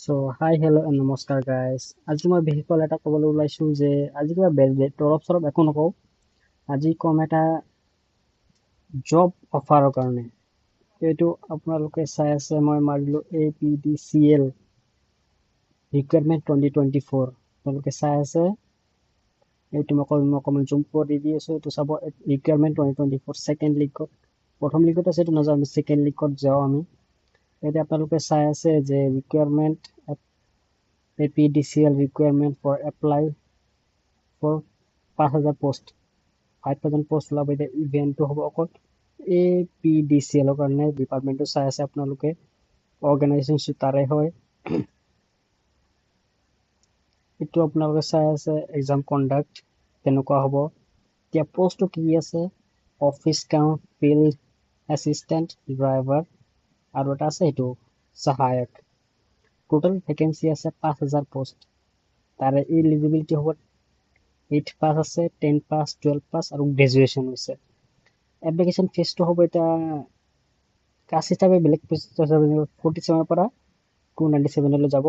So, hi, hello, and namaskar, guys. আজি মই বিশেষকৈ এটা ক'বলৈ ওলাইছোঁ যে আজি কিবা তৰফ চৰফ একো নকওঁ। আজি ক'ম এটা জব অফাৰৰ কাৰণে। এইটো আপোনালোকে চাই আছে, মই মাৰিলোঁ APDCL ৰিকুৱাৰমেণ্ট 2024। আপোনালোকে চাই আছে, এইটো মই অকণমান জুম কৰি দি আছোঁ। এইটো চাব, ৰিকুৱাৰমেণ্ট 2024 ছেকেণ্ড লিংকত। প্ৰথম লিংকত আছে, এইটো নাযাওঁ, আমি ছেকেণ্ড লিংকত যাওঁ আমি। এতিয়া আপোনালোকে চাই আছে যে requirement APDCL requirement for apply for 5,000 post 5,000 post ওলাব। এতিয়া ইভেণ্টটো হ'ব অকল APDCL ৰ কাৰণে। ডিপাৰ্টমেণ্টটো চাই আছে আপোনালোকে, অৰ্গেনাইজেশ্যন তাৰে হয়। এইটো আপোনালোকে চাই আছে এক্সাম কণ্ডাক্ট কেনেকুৱা হ'ব। এতিয়া পোষ্টটো কি আছে, অফিচ কাম, ফিল্ড এছিষ্টেণ্ট, ড্ৰাইভাৰ, আৰু এটা আছে এইটো সহায়ক। টোটেল ভেকেঞ্চি আছে 5,000 পোষ্ট। তাৰে এলিজিবিলিটি হ'ব 8 পাছ আছে, 10 পাছ, 12 পাছ আৰু গ্ৰেজুৱেশ্যন হৈছে। এপ্লিকেশ্যন ফিজটো হ'ব এতিয়া কাষ্ট হিচাপে বেলেগ 47 পৰা 297 যাব।